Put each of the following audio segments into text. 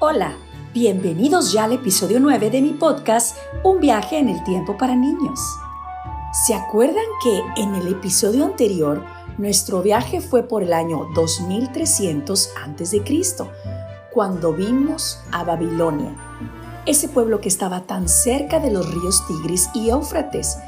Hola, bienvenidos ya al episodio 9 de mi podcast, Un viaje en el tiempo para niños. ¿Se acuerdan que en el episodio anterior nuestro viaje fue por el año 2300 a.C., cuando vimos a Babilonia, ese pueblo que estaba tan cerca de los ríos Tigris y Éufrates,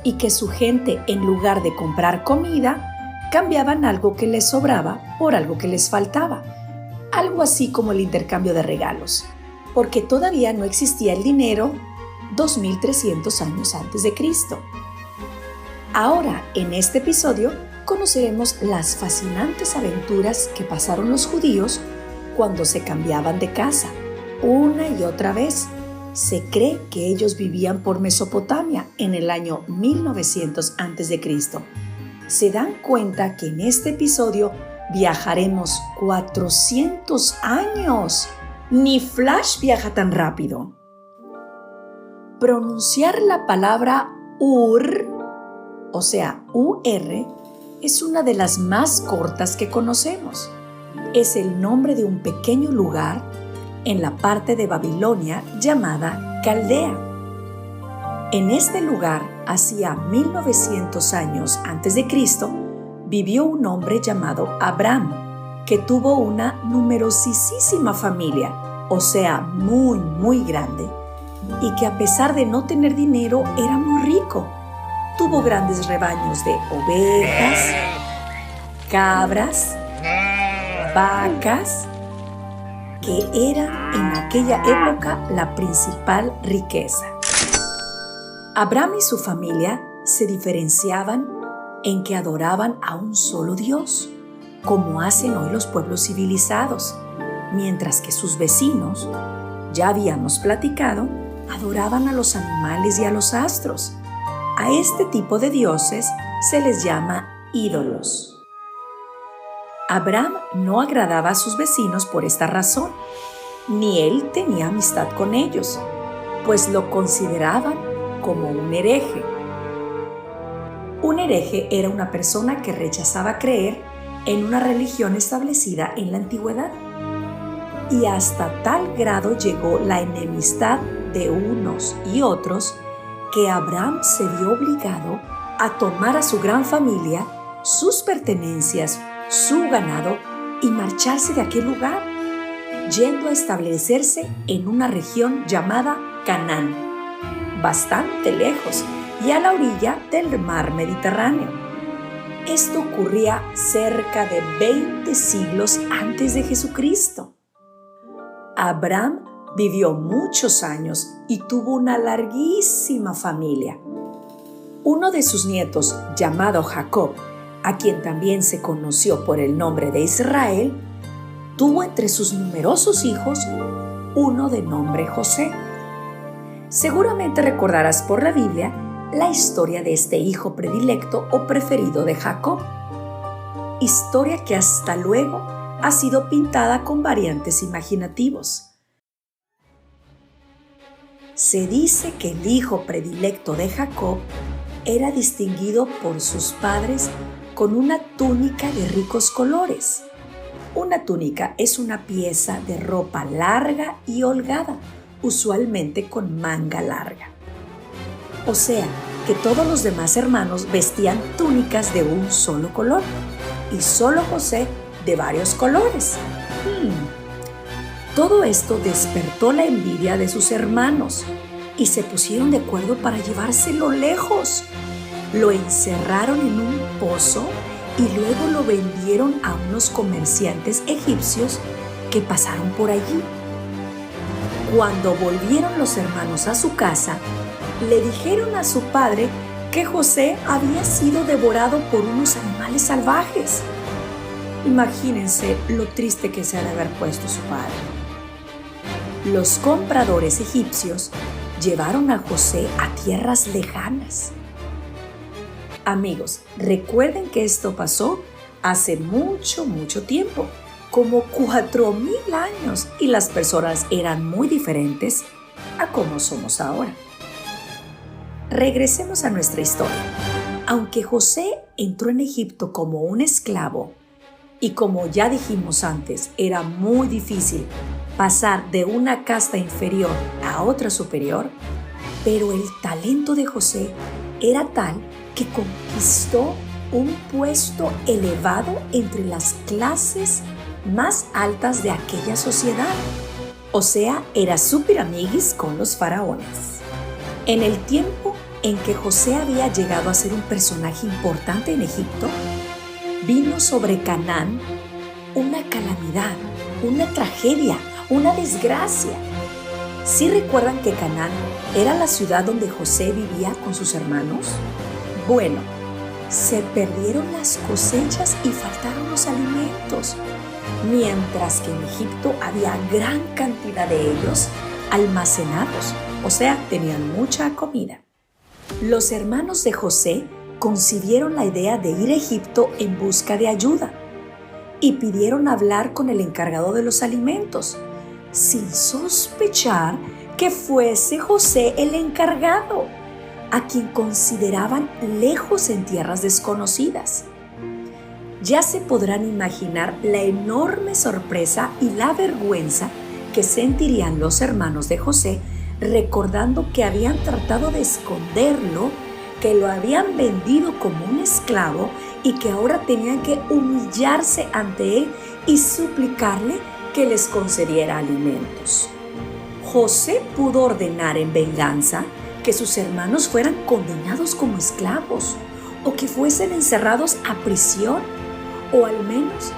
y que su gente, en lugar de comprar comida, cambiaban algo que les sobraba por algo que les faltaba? Algo así como el intercambio de regalos, porque todavía no existía el dinero 2300 años antes de Cristo. Ahora, en este episodio, conoceremos las fascinantes aventuras que pasaron los judíos cuando se cambiaban de casa, una y otra vez. Se cree que ellos vivían por Mesopotamia en el año 1900 a.C. ¿Se dan cuenta que en este episodio viajaremos 400 años? Ni Flash viaja tan rápido. Pronunciar la palabra Ur, o sea, U-R, es una de las más cortas que conocemos. Es el nombre de un pequeño lugar en la parte de Babilonia llamada Caldea. En este lugar, hacía 1900 años antes de Cristo, vivió un hombre llamado Abraham, que tuvo una numerosísima familia, o sea, muy grande, y que a pesar de no tener dinero, era muy rico. Tuvo grandes rebaños de ovejas, cabras, vacas, que eran en aquella época la principal riqueza. Abraham y su familia se diferenciaban en que adoraban a un solo Dios, como hacen hoy los pueblos civilizados, mientras que sus vecinos, ya habíamos platicado, adoraban a los animales y a los astros. A este tipo de dioses se les llama ídolos. Abraham no agradaba a sus vecinos por esta razón, ni él tenía amistad con ellos, pues lo consideraban como un hereje. Un hereje era una persona que rechazaba creer en una religión establecida en la antigüedad. Y hasta tal grado llegó la enemistad de unos y otros que Abraham se vio obligado a tomar a su gran familia, sus pertenencias, su ganado y marcharse de aquel lugar, yendo a establecerse en una región llamada Canaán, bastante lejos y a la orilla del mar Mediterráneo. Esto ocurría cerca de 20 siglos antes de Jesucristo. Abraham vivió muchos años y tuvo una larguísima familia. Uno de sus nietos, llamado Jacob, a quien también se conoció por el nombre de Israel, tuvo entre sus numerosos hijos uno de nombre José. Seguramente recordarás por la Biblia la historia de este hijo predilecto o preferido de Jacob, historia que hasta luego ha sido pintada con variantes imaginativos. Se dice que el hijo predilecto de Jacob era distinguido por sus padres con una túnica de ricos colores. Una túnica es una pieza de ropa larga y holgada, usualmente con manga larga. O sea, que todos los demás hermanos vestían túnicas de un solo color y solo José de varios colores. Todo esto despertó la envidia de sus hermanos y se pusieron de acuerdo para llevárselo lejos. Lo encerraron en un pozo y luego lo vendieron a unos comerciantes egipcios que pasaron por allí. Cuando volvieron los hermanos a su casa, le dijeron a su padre que José había sido devorado por unos animales salvajes. Imagínense lo triste que se ha de haber puesto su padre. Los compradores egipcios llevaron a José a tierras lejanas. Amigos, recuerden que esto pasó hace mucho tiempo, como 4000 años, y las personas eran muy diferentes a como somos ahora. Regresemos a nuestra historia. Aunque José entró en Egipto como un esclavo y como ya dijimos antes, era muy difícil pasar de una casta inferior a otra superior, pero el talento de José era tal que conquistó un puesto elevado entre las clases más altas de aquella sociedad. O sea, era súper amiguis con los faraones. En el tiempo en que José había llegado a ser un personaje importante en Egipto, vino sobre Canaán una calamidad, una tragedia, una desgracia. ¿Sí recuerdan que Canaán era la ciudad donde José vivía con sus hermanos? Bueno, se perdieron las cosechas y faltaron los alimentos, mientras que en Egipto había gran cantidad de ellos almacenados, o sea, tenían mucha comida. Los hermanos de José concibieron la idea de ir a Egipto en busca de ayuda y pidieron hablar con el encargado de los alimentos, sin sospechar que fuese José el encargado, a quien consideraban lejos en tierras desconocidas. Ya se podrán imaginar la enorme sorpresa y la vergüenza que sentirían los hermanos de José recordando que habían tratado de esconderlo, que lo habían vendido como un esclavo y que ahora tenían que humillarse ante él y suplicarle que les concediera alimentos. José pudo ordenar en venganza que sus hermanos fueran condenados como esclavos o que fuesen encerrados a prisión o al menos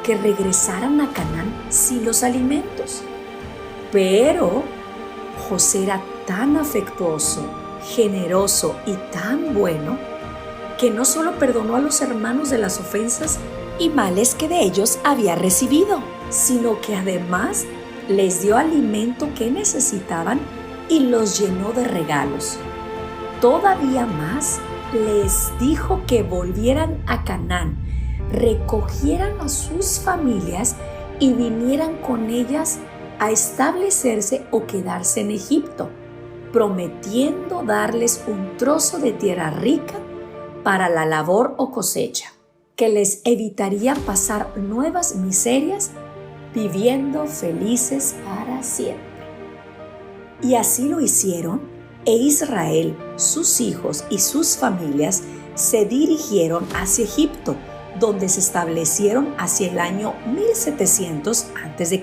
que regresaran a Canaán sin los alimentos. Pero José era tan afectuoso, generoso y tan bueno que no solo perdonó a los hermanos de las ofensas y males que de ellos había recibido, sino que además les dio alimento que necesitaban y los llenó de regalos. Todavía más, les dijo que volvieran a Canaán, recogieran a sus familias y vinieran con ellas a establecerse o quedarse en Egipto, prometiendo darles un trozo de tierra rica para la labor o cosecha, que les evitaría pasar nuevas miserias viviendo felices para siempre. Y así lo hicieron, e Israel, sus hijos y sus familias se dirigieron hacia Egipto, donde se establecieron hacia el año 1700 a.C.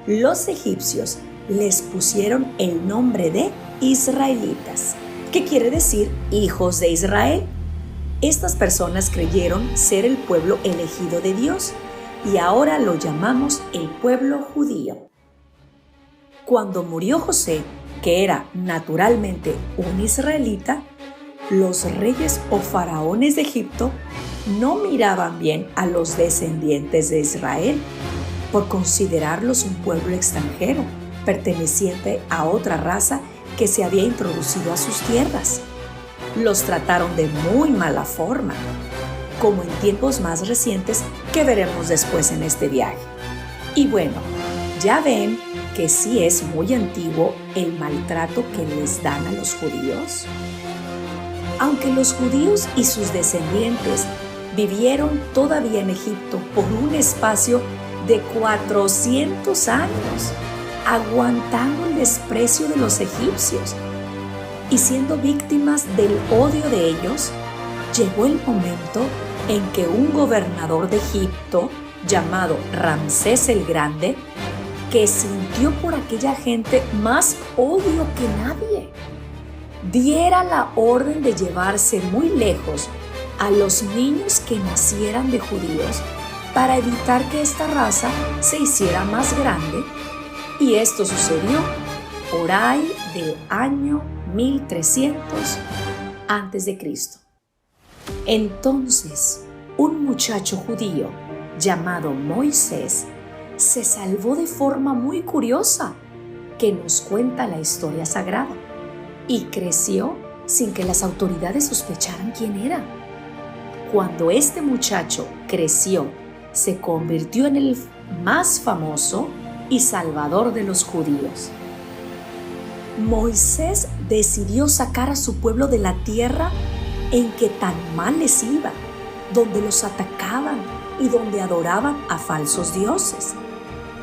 Los egipcios les pusieron el nombre de israelitas, que quiere decir hijos de Israel. Estas personas creyeron ser el pueblo elegido de Dios y ahora lo llamamos el pueblo judío. Cuando murió José, que era naturalmente un israelita, los reyes o faraones de Egipto no miraban bien a los descendientes de Israel por considerarlos un pueblo extranjero, perteneciente a otra raza que se había introducido a sus tierras. Los trataron de muy mala forma, como en tiempos más recientes que veremos después en este viaje. Y bueno, ya ven que sí es muy antiguo el maltrato que les dan a los judíos. Aunque los judíos y sus descendientes vivieron todavía en Egipto por un espacio de 400 años, aguantando el desprecio de los egipcios y siendo víctimas del odio de ellos, llegó el momento en que un gobernador de Egipto llamado Ramsés el Grande, que sintió por aquella gente más odio que nadie, diera la orden de llevarse muy lejos a los niños que nacieran de judíos para evitar que esta raza se hiciera más grande, y esto sucedió por ahí del año 1300 a.C. Entonces, un muchacho judío llamado Moisés se salvó de forma muy curiosa que nos cuenta la historia sagrada y creció sin que las autoridades sospecharan quién era. Cuando este muchacho creció, se convirtió en el más famoso y salvador de los judíos. Moisés decidió sacar a su pueblo de la tierra en que tan mal les iba, donde los atacaban y donde adoraban a falsos dioses.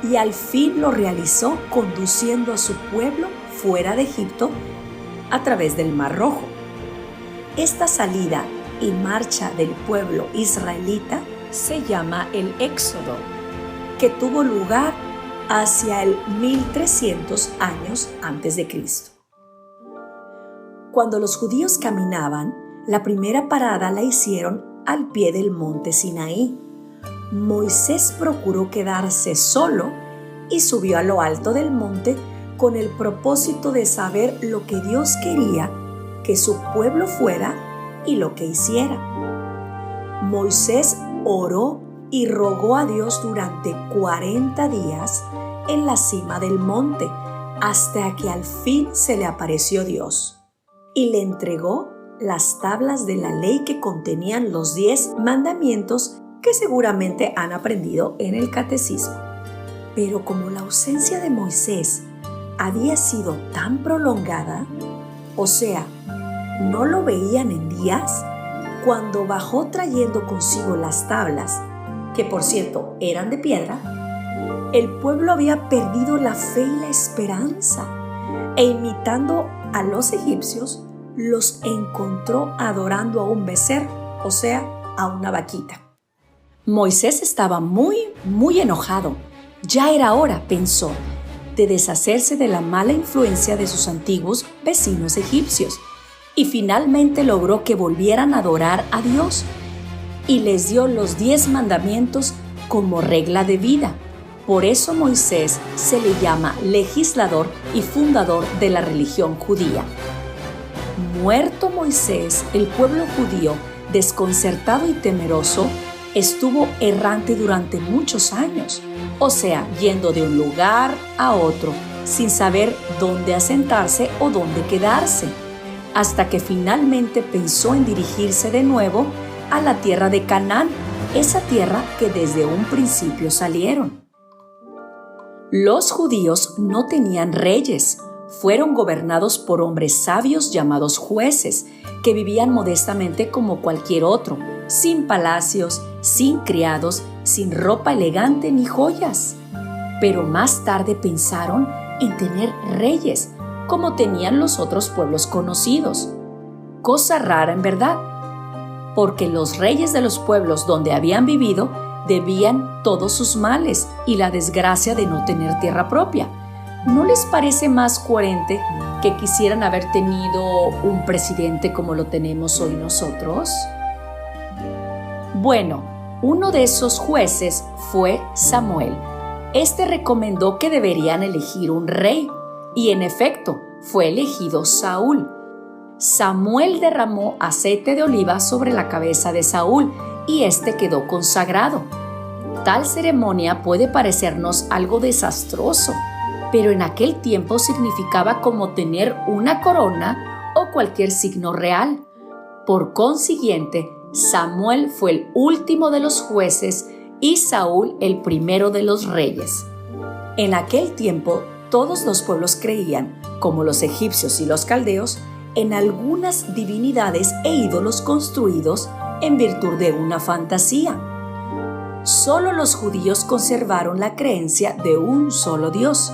y al fin lo realizó conduciendo a su pueblo fuera de Egipto a través del Mar Rojo. Esta salida y marcha del pueblo israelita se llama el Éxodo, que tuvo lugar hacia el 1300 años antes de Cristo. Cuando los judíos caminaban, la primera parada la hicieron al pie del monte Sinaí. Moisés procuró quedarse solo y subió a lo alto del monte con el propósito de saber lo que Dios quería que su pueblo fuera y lo que hiciera. Moisés oró y rogó a Dios durante 40 días en la cima del monte, hasta que al fin se le apareció Dios y le entregó las tablas de la ley que contenían los 10 mandamientos que seguramente han aprendido en el catecismo. Pero como la ausencia de Moisés había sido tan prolongada, o sea, no lo veían en días, cuando bajó trayendo consigo las tablas, que por cierto eran de piedra, el pueblo había perdido la fe y la esperanza, e imitando a los egipcios, los encontró adorando a un becerro, o sea, a una vaquita. Moisés estaba muy enojado. Ya era hora, pensó, de deshacerse de la mala influencia de sus antiguos vecinos egipcios, y finalmente logró que volvieran a adorar a Dios, y les dio los 10 mandamientos como regla de vida. Por eso Moisés se le llama legislador y fundador de la religión judía. Muerto Moisés, el pueblo judío, desconcertado y temeroso, estuvo errante durante muchos años, o sea, yendo de un lugar a otro, sin saber dónde asentarse o dónde quedarse, hasta que finalmente pensó en dirigirse de nuevo a la tierra de Canaán, esa tierra que desde un principio salieron. Los judíos no tenían reyes, fueron gobernados por hombres sabios llamados jueces, que vivían modestamente como cualquier otro, sin palacios, sin criados, sin ropa elegante ni joyas. Pero más tarde pensaron en tener reyes, como tenían los otros pueblos conocidos. Cosa rara en verdad, porque los reyes de los pueblos donde habían vivido debían todos sus males y la desgracia de no tener tierra propia. ¿No les parece más coherente que quisieran haber tenido un presidente como lo tenemos hoy nosotros? Bueno, uno de esos jueces fue Samuel. Este recomendó que deberían elegir un rey, y en efecto, fue elegido Saúl. Samuel derramó aceite de oliva sobre la cabeza de Saúl, y éste quedó consagrado. Tal ceremonia puede parecernos algo desastroso, pero en aquel tiempo significaba como tener una corona o cualquier signo real. Por consiguiente, Samuel fue el último de los jueces y Saúl el primero de los reyes. En aquel tiempo, todos los pueblos creían, como los egipcios y los caldeos, en algunas divinidades e ídolos construidos en virtud de una fantasía. Solo los judíos conservaron la creencia de un solo Dios.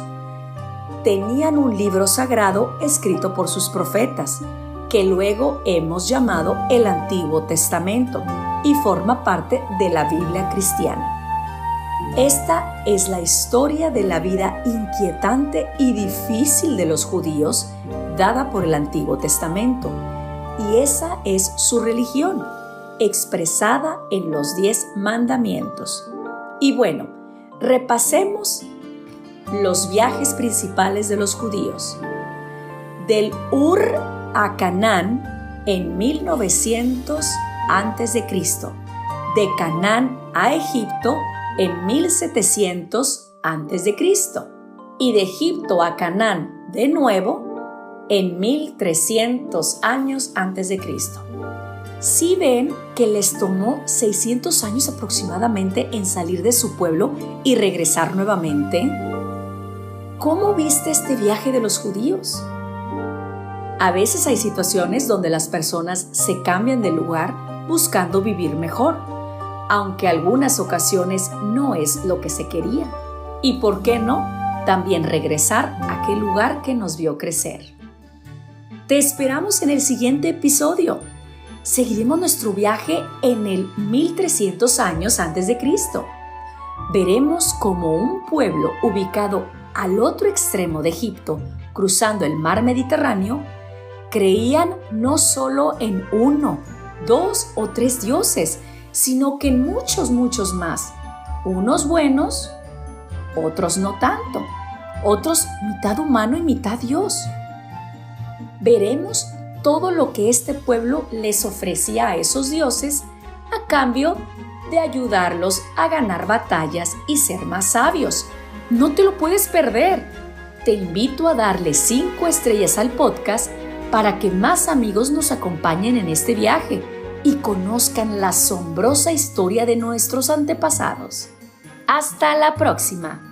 Tenían un libro sagrado escrito por sus profetas, que luego hemos llamado el Antiguo Testamento, y forma parte de la Biblia cristiana. Esta es la historia de la vida inquietante y difícil de los judíos, dada por el Antiguo Testamento, y esa es su religión, expresada en los 10 mandamientos. Y bueno, repasemos los viajes principales de los judíos. Del Ur a Canaán en 1900 a.C., de Canaán a Egipto en 1700 a.C. y de Egipto a Canaán de nuevo en 1300 años antes de Cristo. ¿Sí ven que les tomó 600 años aproximadamente en salir de su pueblo y regresar nuevamente? ¿Cómo viste este viaje de los judíos? A veces hay situaciones donde las personas se cambian de lugar buscando vivir mejor, aunque algunas ocasiones no es lo que se quería. y, ¿por qué no?, también regresar a aquel lugar que nos vio crecer. Te esperamos en el siguiente episodio. Seguiremos nuestro viaje en el 1300 años antes de Cristo. Veremos cómo un pueblo ubicado al otro extremo de Egipto, cruzando el mar Mediterráneo, creían no solo en 1, 2 o 3 dioses, sino que en muchos más. Unos buenos, otros no tanto, otros mitad humano y mitad Dios. Veremos todo lo que este pueblo les ofrecía a esos dioses a cambio de ayudarlos a ganar batallas y ser más sabios. No te lo puedes perder. Te invito a darle 5 estrellas al podcast para que más amigos nos acompañen en este viaje y conozcan la asombrosa historia de nuestros antepasados. ¡Hasta la próxima!